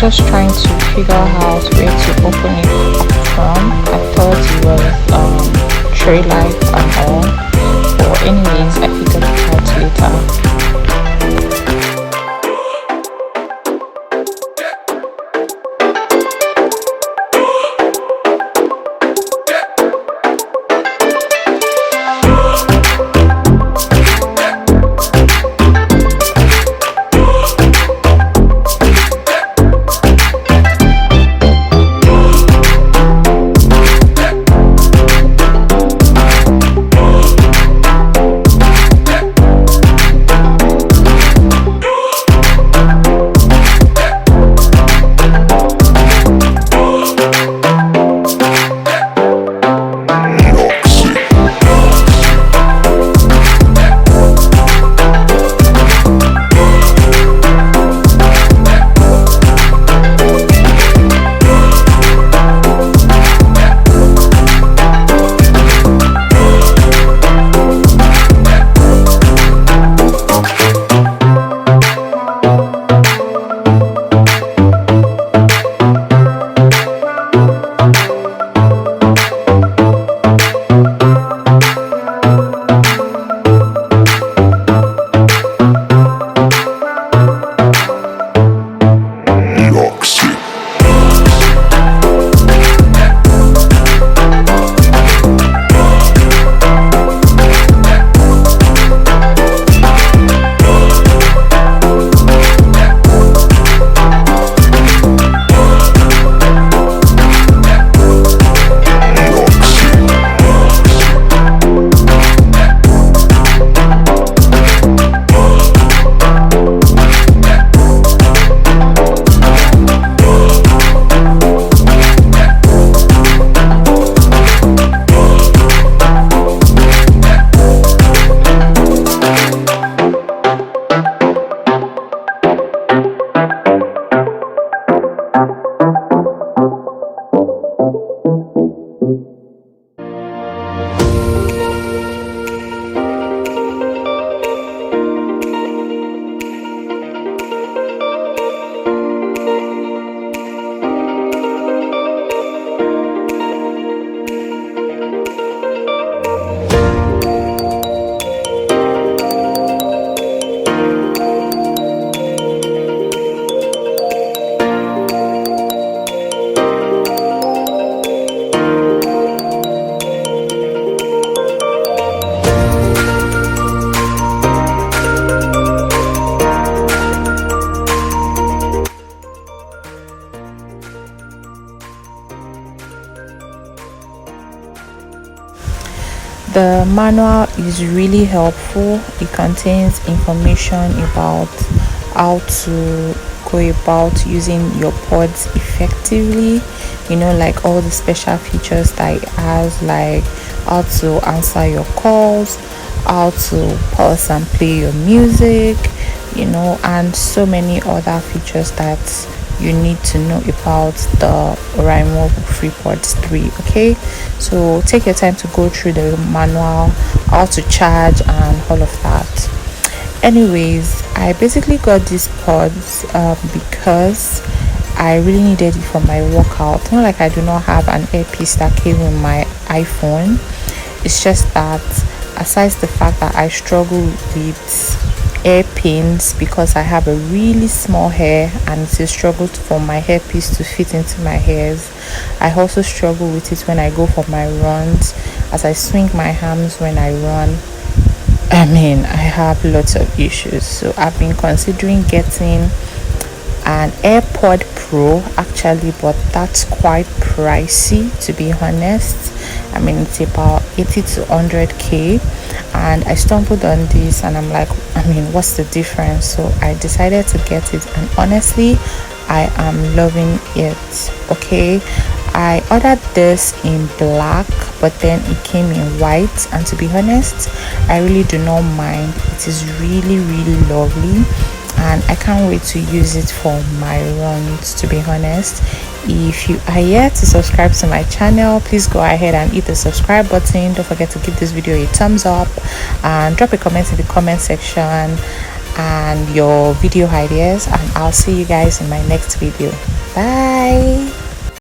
just trying to figure out where to open it from. I thought it was tray life and all, but anyways, I figured it out later. The manual is really helpful. It contains information about how to go about using your pods effectively, like all the special features that it has, like how to answer your calls, how to pause and play your music, and so many other features that you need to know about the Oriamo FreePods 3. Okay, so take your time to go through the manual, how to charge and all of that. Anyways, I basically got these pods because I really needed it for my workout. Not like I do not have an earpiece that came with my iPhone. It's just that aside the fact that I struggle with hairpins because I have a really small hair and it's a struggle for my hairpiece to fit into my hairs. I also struggle with it when I go for my runs, as I swing my arms when I run. I have lots of issues, so I've been considering getting an AirPod Pro actually, but that's quite pricey, to be honest. It's about 80 to 100k, and I stumbled on this and I'm like, what's the difference? So I decided to get it, and honestly I am loving it. Okay, I ordered this in black, but then it came in white, and to be honest, I really do not mind. It is really lovely, and I can't wait to use it for my runs, to be honest. If you are yet to subscribe to my channel, please go ahead and hit the subscribe button. Don't forget to give this video a thumbs up and drop a comment in the comment section. and your video ideas, and I'll see you guys in my next video. Bye.